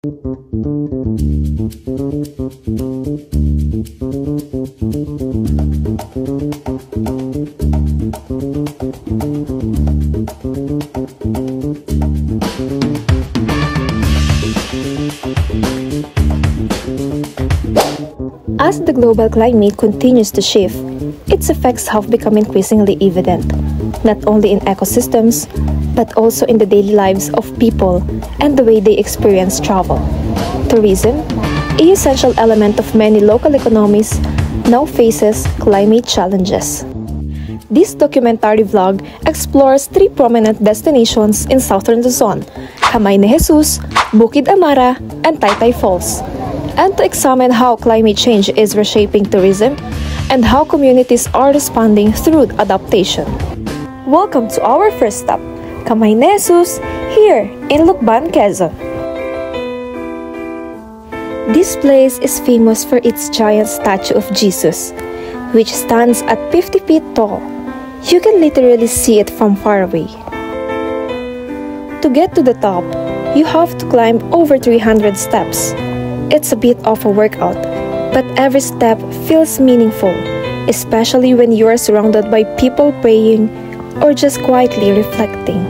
As the global climate continues to shift, its effects have become increasingly evident, not only in ecosystems, but also in the daily lives of people and the way they experience travel. Tourism, an essential element of many local economies, now faces climate challenges. This documentary vlog explores 3 prominent destinations in southern Luzon: Camay ni Jesus, Bukid Amara, and Taytay Falls, and to examine how climate change is reshaping tourism and how communities are responding through adaptation. Welcome to our first stop, Camay ni Jesus, here in Lucban, Quezon. This place is famous for its giant statue of Jesus, which stands at 50 feet tall. You can literally see it from far away. To get to the top, you have to climb over 300 steps. It's a bit of a workout, but every step feels meaningful, especially when you are surrounded by people praying or just quietly reflecting.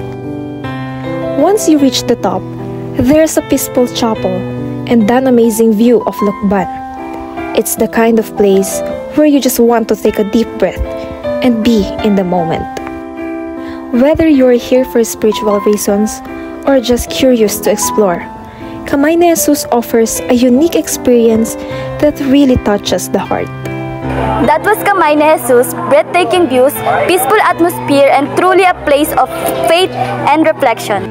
Once you reach the top, there's a peaceful chapel and an amazing view of Lucban. It's the kind of place where you just want to take a deep breath and be in the moment. Whether you're here for spiritual reasons or just curious to explore, Camay ni Jesus offers a unique experience that really touches the heart. That was Camay ni Jesus, breathtaking views, peaceful atmosphere, and truly a place of faith and reflection.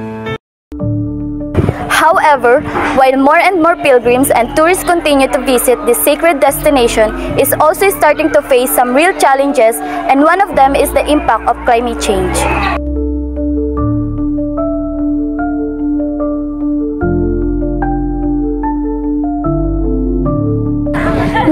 However, while more and more pilgrims and tourists continue to visit this sacred destination, is also starting to face some real challenges, and one of them is the impact of climate change.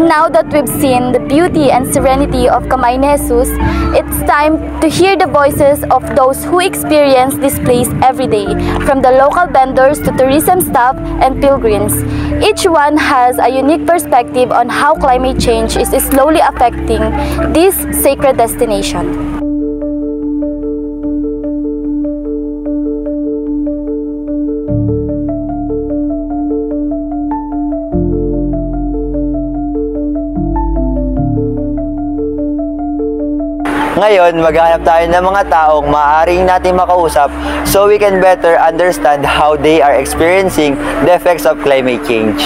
Now that we've seen the beauty and serenity of Camay ni Jesus, it's time to hear the voices of those who experience this place every day, from the local vendors to tourism staff and pilgrims. Each one has a unique perspective on how climate change is slowly affecting this sacred destination. Ngayon, maghanap tayo ng mga taong maaaring natin makausap so we can better understand how they are experiencing the effects of climate change.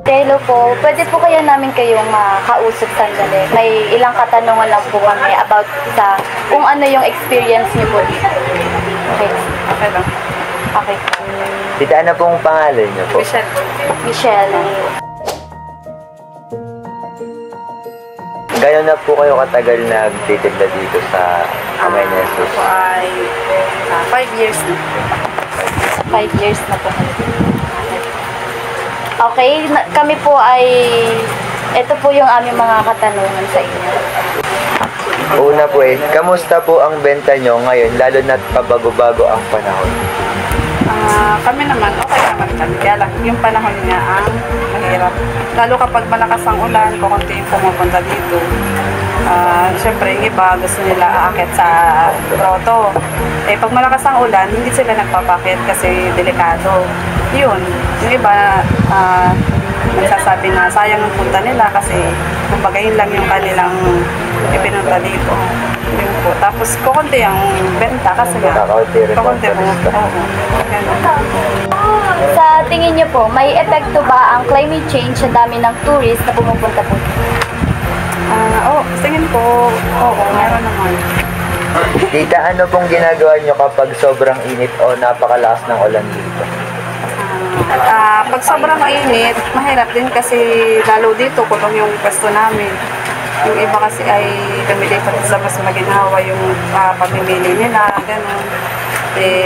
Hello po, pwede po kaya namin kayong makausap sandali. May ilang katanungan lang po kami about sa kung ano yung experience niyo po dito. Okay. Okay lang. Okay. Tita, ano pong pangalan niyo po? Michelle. Michelle. Gano'n na po kayo katagal nagtitinda dito sa Camay ni Jesus? Ako ay 5 years na. 5 years na po. Okay, kami po ay, ito po yung aming mga katanungan sa inyo. Una po kamusta po ang benta nyo ngayon, lalo na't pabago-bago ang panahon? Kami naman, okay naman kami. Kaya lang, yung panahon nga ang mahirap. Lalo kapag malakas ang ulan, kukunti yung pumupunta dito. Siyempre, yung iba gusto nila aakit sa grotto. Pag malakas ang ulan, hindi sila nagpapakit kasi delikado. Yun, yung iba nagsasabi na sayang ang punta nila kasi kumbaga yun lang yung kanilang ipinunta dito. Yun po. Tapos kukunti ang benta kasi nga. Kukunti po. Sa tingin niyo po, may epekto ba ang climate change sa dami ng tourist na pumupunta po? Tingin ko, oo, meron naman. Tita, ano pong ginagawa nyo kapag sobrang init o napakalakas ng ulan dito? Pag sobrang mainit, mahirap din kasi lalo dito, kulong yung pwesto namin. Yung iba kasi ay lumilipat sa mas maginhawa yung pamimili nila, gano'n.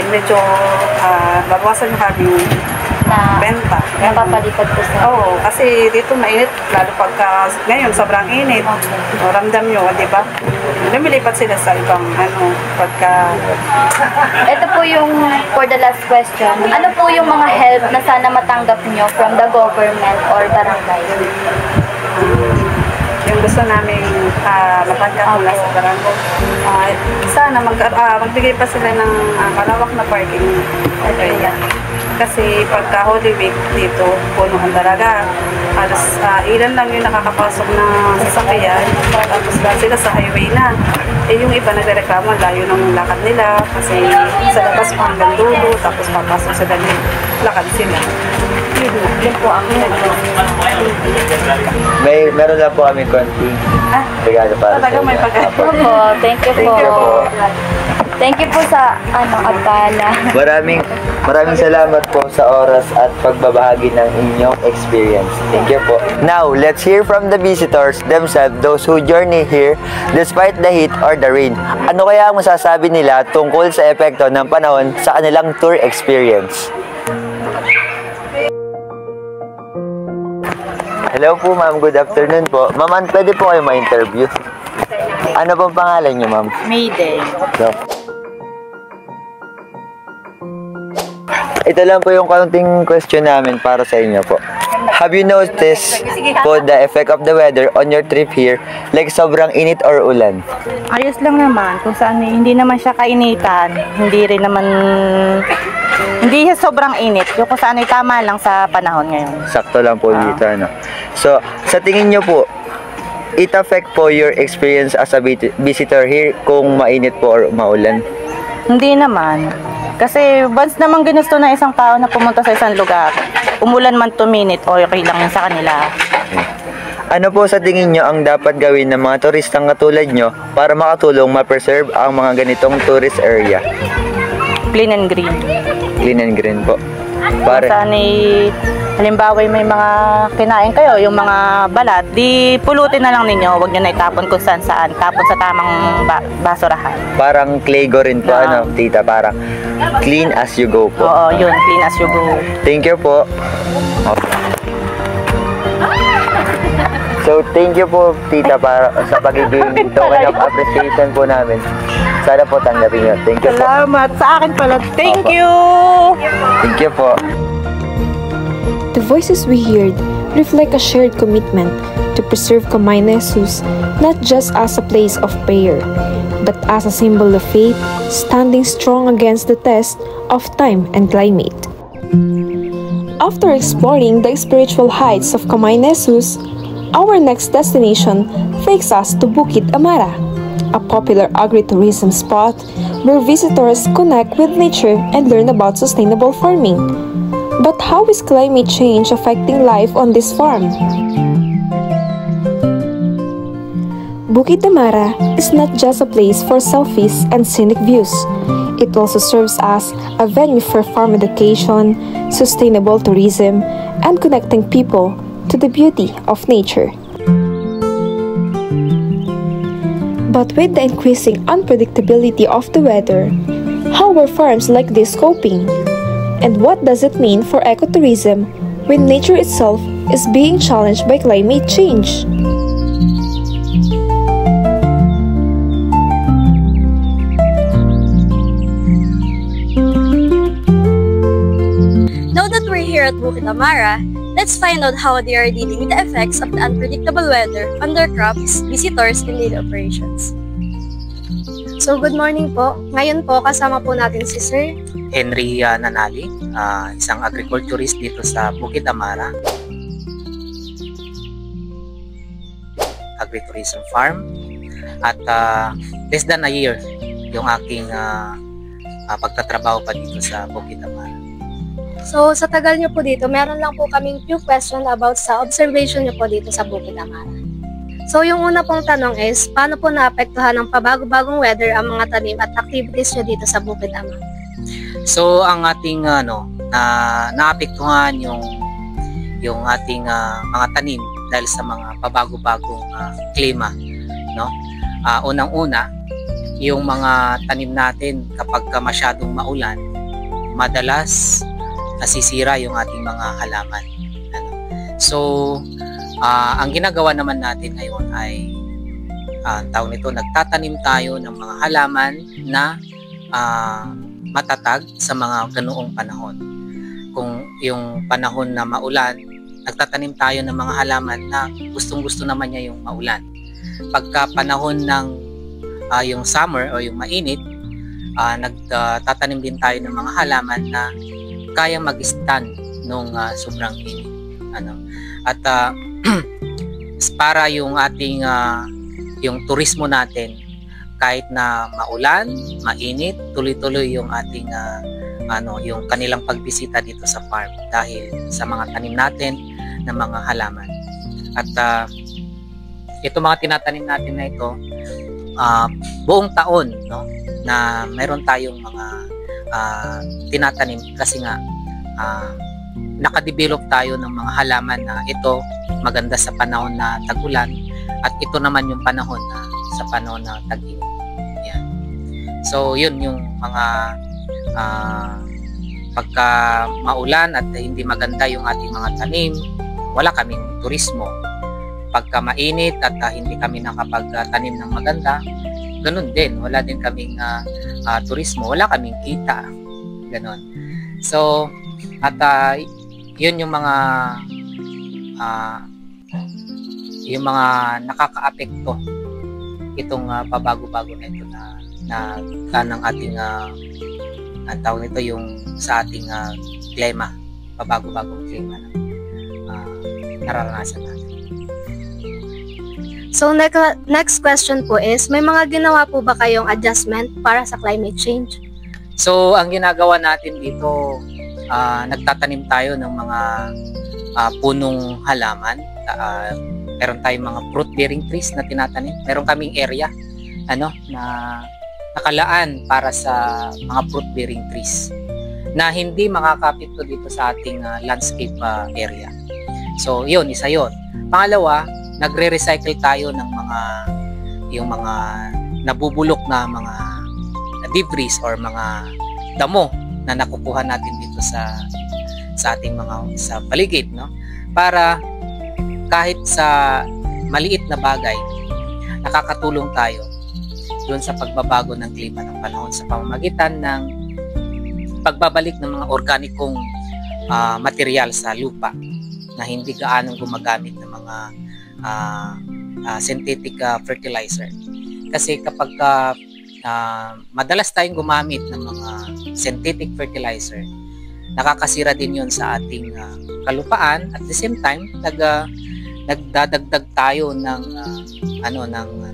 Medyo babawasan yung kami na benta. napapalipad po sa... Oo, kasi dito mainit, lalo pagka ngayon sobrang init. O, ramdam nyo, di ba? Lumilipat sila sa ibang pagka... Ito po yung for the last question. Ano po yung mga help na sana matanggap nyo from the government or barangay? Yung gusto namin matanggap mula sa barangay. Sana magbigay pa sila ng malawak na parking area. Kasi pagka Holy Week dito, puno ang talaga. Halos ilan lang yung nakakapasok na sasakyan. Tapos lahat sila sa highway na. Eh yung iba nagreklamo, layo ng lakad nila. Kasi sa labas pa hanggang dulo. Tapos papasok sila ng lakad sila. Yun po ang Meron lang po kami konting regalo para sa talaga may inyo. pagkakas. Opo, thank you po. Thank you po sa abala. Maraming salamat po sa oras at pagbabahagi ng inyong experience. Thank you po. Now, let's hear from the visitors themselves, those who journey here despite the heat or the rain. Ano kaya ang masasabi nila tungkol sa epekto ng panahon sa kanilang tour experience? Hello po ma'am, good afternoon po. Ma'am, pwede po kayo ma-interview? Ano pong pangalan niyo ma'am? Mayday. So, ito lang po yung kaunting question namin para sa inyo po. Have you noticed po the effect of the weather on your trip here? Like sobrang init or ulan? Ayos lang naman, kung saan hindi naman siya kainitan, hindi siya sobrang init, yung kung saan ay tama lang sa panahon ngayon. Sakto lang po dito, ano. So, sa tingin nyo po, it affect po your experience as a visitor here kung mainit po or maulan? Hindi naman. Kasi once naman ginusto ng isang tao na pumunta sa isang lugar, umulan man 2 minutes, okay lang yun sa kanila. Ano po sa tingin nyo ang dapat gawin ng mga turistang katulad nyo para makatulong ma-preserve ang mga ganitong tourist area? Clean and green. Clean and green po. Kung saan halimbawa may mga kinain kayo, yung mga balat, di pulutin na lang ninyo, huwag nyo na itapon kung saan, tapon sa tamang basurahan. Parang Clego rin po, tita, parang clean as you go po. Oo, yun, clean as you go. Thank you po. So, thank you po, tita, para sa pagiging token of appreciation po namin. Sana po tanggapin nyo. Thank you po. Salamat sa akin pala. Thank you! Thank you po. The voices we heard reflect a shared commitment to preserve Kamay ni Jesus not just as a place of prayer, but as a symbol of faith, standing strong against the test of time and climate. After exploring the spiritual heights of Kamay ni Jesus, our next destination takes us to Bukid Amara, a popular agritourism spot where visitors connect with nature and learn about sustainable farming. But how is climate change affecting life on this farm? Bukid Amara is not just a place for selfies and scenic views. It also serves as a venue for farm education, sustainable tourism, and connecting people to the beauty of nature. But with the increasing unpredictability of the weather, how are farms like this coping? And what does it mean for ecotourism when nature itself is being challenged by climate change? Now that we're here at Bukid Amara, let's find out how they are dealing with the effects of the unpredictable weather on their crops, visitors, and daily operations. So good morning po. Ngayon po kasama po natin si Sir Henry Nanali, isang agriculturist dito sa Bukid Amara. Agritourism farm. At less than a year yung aking pagtatrabaho pa dito sa Bukid Amara. So sa tagal nyo po dito, meron lang po kaming few questions about sa observation nyo po dito sa Bukid Amara. So yung una pong tanong is, paano po naapektuhan ng pabago-bagong weather ang mga tanim at activities nyo dito sa Bukid Amara? So ang ating naapektuhan yung ating mga tanim dahil sa mga pabago-bagong klima, no? Unang-una, yung mga tanim natin kapag masyadong maulan, madalas nasisira yung ating mga halaman. Ano? So, ang ginagawa naman natin ngayon ay tawag nito, nagtatanim tayo ng mga halaman na matatag sa mga ganoong panahon. Kung yung panahon na maulan, nagtatanim tayo ng mga halaman na gustong-gusto naman niya yung maulan. Pagka panahon ng yung summer o yung mainit, nagtatanim din tayo ng mga halaman na kaya mag-stand nung sobrang init. Ano? At para yung ating yung turismo natin, kahit na maulan, mainit, tuloy-tuloy yung ating yung kanilang pagbisita dito sa farm dahil sa mga tanim natin ng mga halaman. At ito mga tinatanim natin na ito, buong taon, no, na meron tayong mga tinatanim kasi nga nakadevelop tayo ng mga halaman na ito maganda sa panahon na tag-ulan at ito naman yung panahon na sa panahon na tag-init. Yan. So yun yung mga pagka maulan at hindi maganda yung ating mga tanim, wala kaming turismo. Pagka mainit at hindi kami nakapagtanim ng maganda, ganun din, wala din kaming turismo, wala kaming kita. Ganun. So, at yun yung mga nakakaapekto itong pabago-bago na ito na ng ating ang tawag nito yung sa ating klima, pabago-bagong klima na nararanasan natin. So next question po is, may mga ginawa po ba kayong adjustment para sa climate change? So ang ginagawa natin dito, nagtatanim tayo ng mga punong halaman. Meron tayong mga fruit bearing trees na tinatanim. Meron kaming area na nakalaan para sa mga fruit bearing trees na hindi makakapito dito sa ating landscape area. So yun, isa yun. Pangalawa, nagre-recycle tayo ng yung mga nabubulok na mga debris or mga damo na nakukuha natin dito sa ating sa paligid, no? Para kahit sa maliit na bagay, nakakatulong tayo doon sa pagbabago ng klima ng panahon sa pamamagitan ng pagbabalik ng mga organikong material sa lupa na hindi gaanong gumagamit ng mga synthetic fertilizer. Kasi kapag madalas tayong gumamit ng mga synthetic fertilizer, nakakasira din yon sa ating kalupaan. At the same time, nagdadagdag tayo ng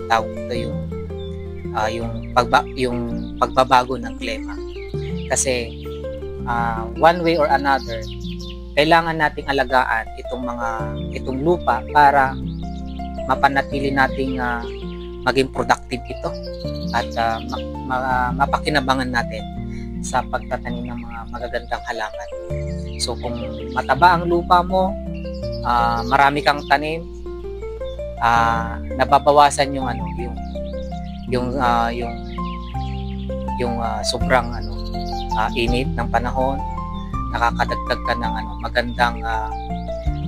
tawag ito yung pagbabago ng klima. Kasi one way or another, kailangan nating alagaan itong lupa para mapanatili nating maging productive ito at mapakinabangan natin sa pagtatanim ng mga magagandang halaman. So kung mataba ang lupa mo, marami kang tanim, nababawasan yung sobrang init ng panahon, nakakadagdag ka ng magandang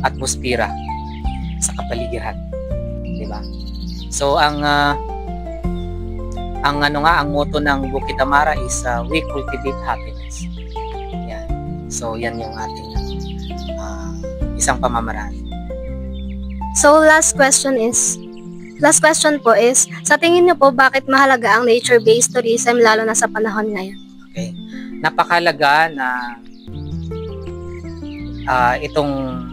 atmosfera sa kapaligiran, di ba? So ang motto ng Bukid Amara is we cultivate happiness. Yan. So yan yung ating isang pamamaraan. So last question po is, sa tingin niyo po, bakit mahalaga ang nature-based tourism lalo na sa panahon ngayon? Okay. Napakahalaga na itong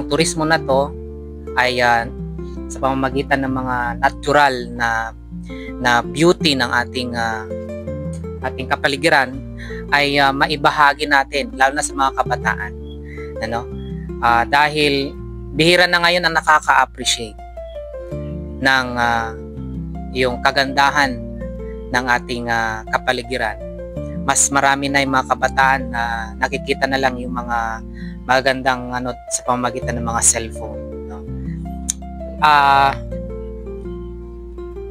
turismo na to ay sa pamamagitan ng mga natural na beauty ng ating kapaligiran ay maibahagi natin lalo na sa mga kabataan, dahil bihira na ngayon ang nakaka-appreciate ng yung kagandahan ng ating kapaligiran. Mas marami na yung mga kabataan na nakikita na lang yung mga magandang sa pamamagitan ng mga cellphone, no?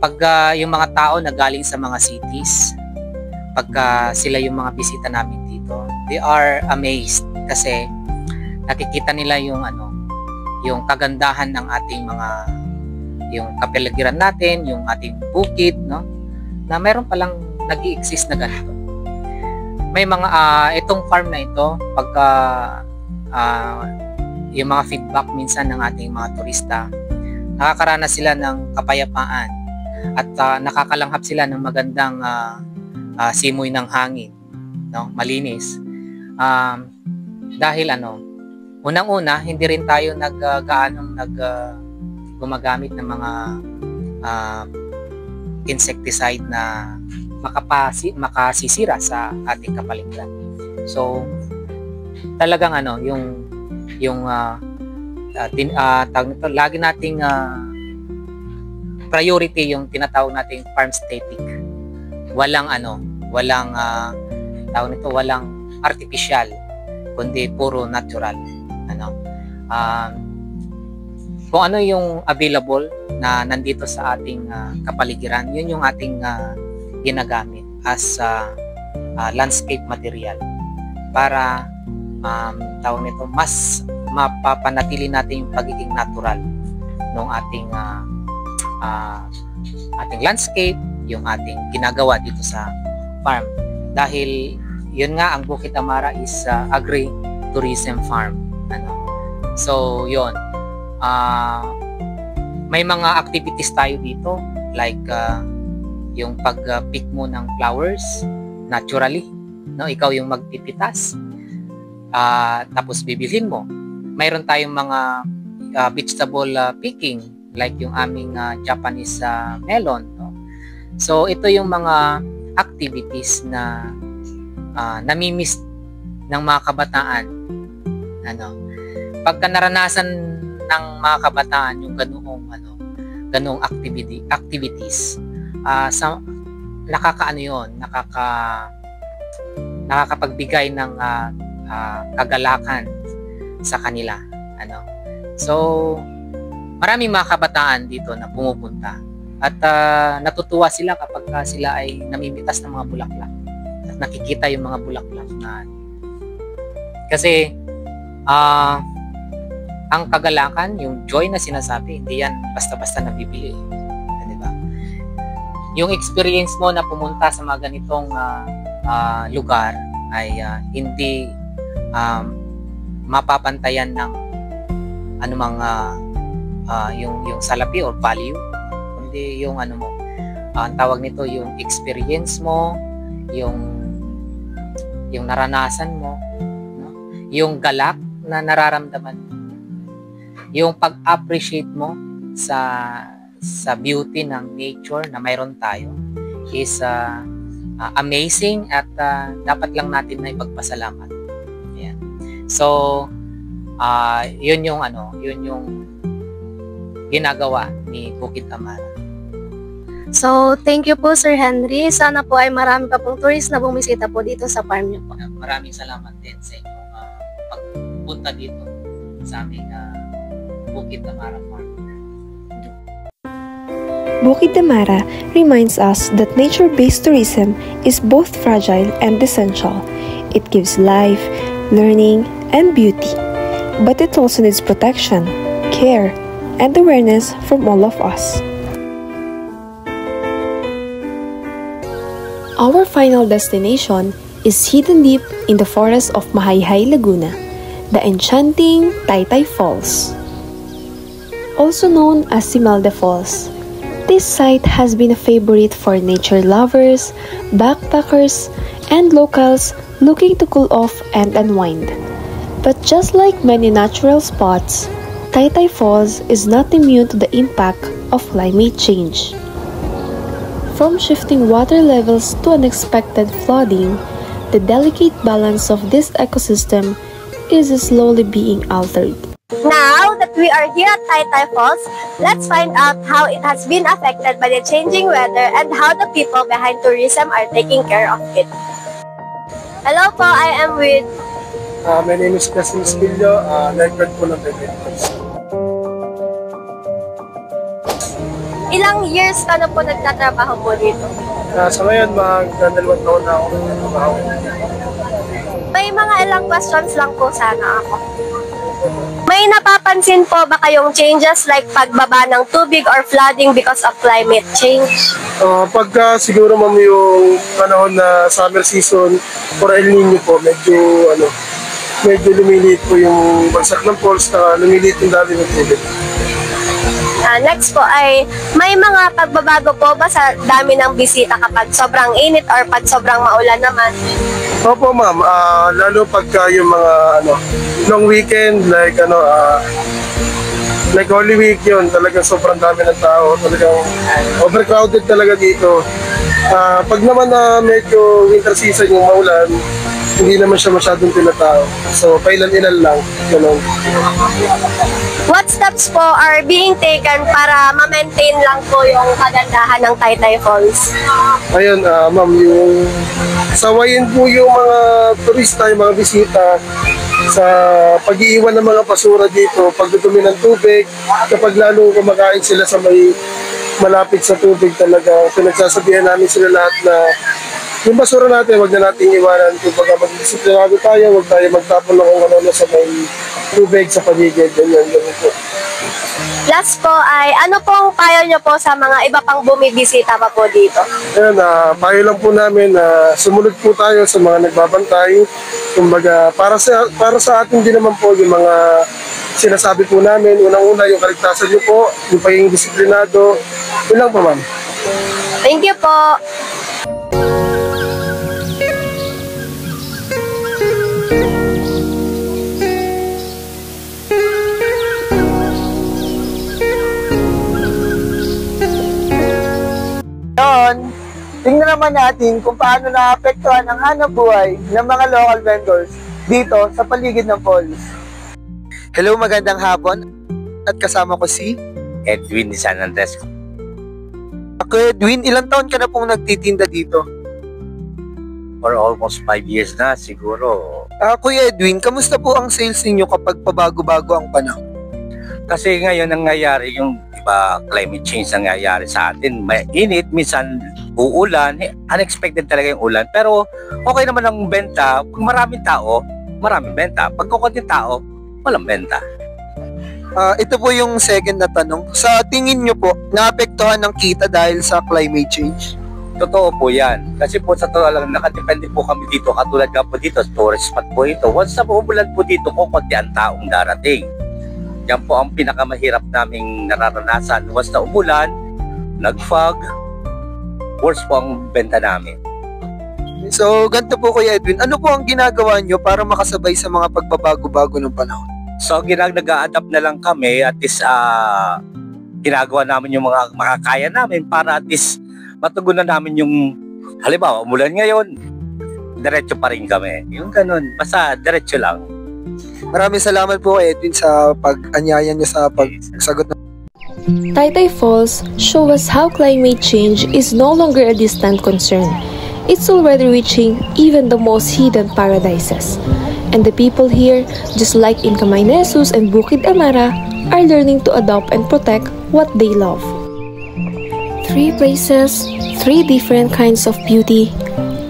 Pag yung mga tao na galing sa mga cities, pagka sila yung mga bisita namin dito, they are amazed kasi nakikita nila yung yung kagandahan ng ating yung kapaligiran natin, yung ating bukid, no? Na meron palang nag-i-exist na ganito. May mga itong farm na ito, pagka yung mga feedback minsan ng ating mga turista, nakakaranas sila ng kapayapaan at nakakalanghap sila ng magandang simoy ng hangin, no? Malinis. Dahil unang-una, hindi rin tayo gumagamit ng mga insecticide na makasisira sa ating kapaligiran. So, talagang lagi nating priority yung tinatawag nating farm aesthetic. Walang walang artificial, kundi puro natural. Kung ano yung available na nandito sa ating kapaligiran, yun yung ating ginagamit as landscape material para mas mapapanatili natin yung pagiging natural ng ating landscape, yung ating ginagawa dito sa farm. Dahil yun nga, ang Bukid Amara is agri-tourism farm. So yun, may mga activities tayo dito like yung pag-pick mo ng flowers naturally, no? Ikaw yung magpipitas, tapos bibilhin mo. Mayroon tayong mga vegetable picking like yung aming Japanese melon, no? So ito yung mga activities na namimiss ng mga kabataan. Pagka naranasan ng mga kabataan yung ganoong activities, nakakapagbigay ng kagalakan sa kanila. So maraming mga kabataan dito na pumupunta at natutuwa sila kapag sila ay namimitas ng mga bulaklak at nakikita yung mga bulaklak na kasi ang kagalakan, yung joy na sinasabi, hindi yan basta-basta nabibili. Diba? Yung experience mo na pumunta sa mga ganitong lugar ay hindi mapapantayan ng anumang yung salapi or value, kundi yung ang tawag nito yung experience mo, yung naranasan mo, no? Yung galak na nararamdaman mo, yung pag-appreciate mo sa beauty ng nature na mayroon tayo is amazing at dapat lang natin na ipagpasalamat. Ayan. So yun yung ginagawa ni Bukid Amara. So, thank you po Sir Henry. Sana po ay marami pa pong tourist na bumisita po dito sa farm niyo po. Maraming salamat din sa inyong pagpunta dito sa aming Bukid Amara Farm. Bukid Amara reminds us that nature-based tourism is both fragile and essential. It gives life, learning, and beauty. But it also needs protection, care, and awareness from all of us. Our final destination is hidden deep in the forest of Mahayhay, Laguna, the enchanting Taytay Falls. Also known as Simalde Falls, this site has been a favorite for nature lovers, backpackers, and locals looking to cool off and unwind. But just like many natural spots, Taytay Falls is not immune to the impact of climate change. From shifting water levels to unexpected flooding, the delicate balance of this ecosystem is slowly being altered. Now that we are here at Taytay Falls, let's find out how it has been affected by the changing weather and how the people behind tourism are taking care of it. Hello po, I am with... my name is Justin Esquillo, lifeguard po ng Taytay Falls. Ilang years ka na po nagtatrabaho po dito? Sa ngayon, mag-2 taon na ako nagtatrabaho. May may mga ilang questions lang po sana ako. May napapansin po ba kayong changes like pagbaba ng tubig or flooding because of climate change? Pagka siguro ma'am yung panahon na summer season or El Nino po, medyo lumiliit po yung bagsak ng falls na lumiliit yung dami ng tubig. Next po ay may mga pagbabago po ba sa dami ng bisita kapag sobrang init or pag sobrang maulan naman? Opo ma'am, lalo pagka yung mga long weekend like Holy Week yun, talagang sobrang dami ng tao, talagang overcrowded talaga dito. Pag naman na medyo winter season yung maulan, hindi naman siya masyadong tinatao. So, pailan-ilan lang. Ganun. What steps po are being taken para ma-maintain lang po yung kagandahan ng Taytay Falls? Ayun, ma'am, yung sawayin po yung mga turista, yung mga bisita sa pag-iiwan ng mga basura dito, pagdudumi ng tubig, kapag lalo kumakain sila sa may malapit sa tubig talaga, pinagsasabihan namin sila lahat na yung basura natin, wag na natin iwanan. Kung mag-disiplinado tayo, wag tayo magtapon ng kung ano sa may tubig sa paligid. Ganyan po. Last po ay, ano pong payo nyo po sa mga iba pang bumibisita pa po dito? Ayan, payo lang po namin na sumunod po tayo sa mga nagbabantay. Kumbaga, para sa atin din naman po yung mga sinasabi po namin. Unang-una, yung kaligtasan nyo po, yung pagiging disiplinado. Yun lang po, ma'am. Thank you po. Tingnan naman natin kung paano naapektuhan ang hanap buhay ng mga local vendors dito sa paligid ng falls. Hello, magandang hapon. At kasama ko si Edwin ni San Andres. Ako, Edwin, ilang taon ka na pong nagtitinda dito? For almost 5 years na siguro. Kuya Edwin, kamusta po ang sales ninyo kapag pabago-bago ang panahon? Kasi ngayon ang nangyayari yung climate change ang nangyayari sa atin. May init, minsan uulan, unexpected talaga yung ulan. Pero okay naman ang benta. Pag maraming tao, maraming benta. Pag kukunting tao, walang benta. Ito po yung second na tanong. Sa tingin nyo po, naapektuhan ng kita dahil sa climate change? Totoo po yan. Kasi po sa totoo lang, nakadepende po kami dito. Katulad nga po dito, tourist spot po ito. Once na umulan po dito, kukunti ang taong darating. Yan po ang pinakamahirap naming nararanasan. Once na umulan, nag-fog, worse po ang benta namin. So, ganito po Kuya Edwin, ano po ang ginagawa nyo para makasabay sa mga pagbabago-bago ng panahon? So, nag-a-adapt na lang kami at least ginagawa namin yung mga makakaya namin para at least matugunan namin yung halimbawa, umulan ngayon, diretso pa rin kami. Yung ganun, basta diretso lang. Maraming salamat po Edwin sa pag-anyaya niyo sa pagsagot ng Taytay Falls show us how climate change is no longer a distant concern. It's already reaching even the most hidden paradises. And the people here, just like in Camay na Jesus and Bukid Amara, are learning to adopt and protect what they love. 3 places, 3 different kinds of beauty,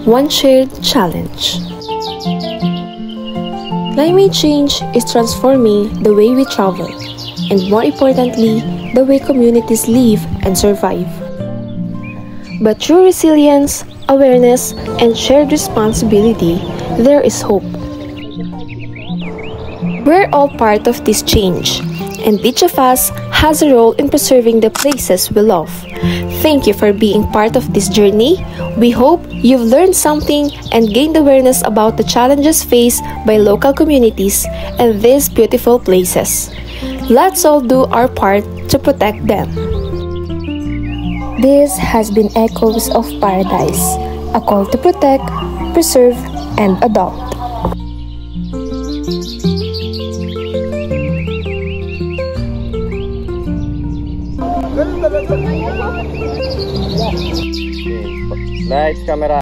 1 shared challenge. Climate change is transforming the way we travel, and more importantly, the way communities live and survive. But through resilience, awareness, and shared responsibility, there is hope. We're all part of this change, and each of us has a role in preserving the places we love. Thank you for being part of this journey. We hope you've learned something and gained awareness about the challenges faced by local communities and these beautiful places. Let's all do our part to protect them. This has been Echoes of Paradise, a call to protect, preserve, and adopt. Lights, camera.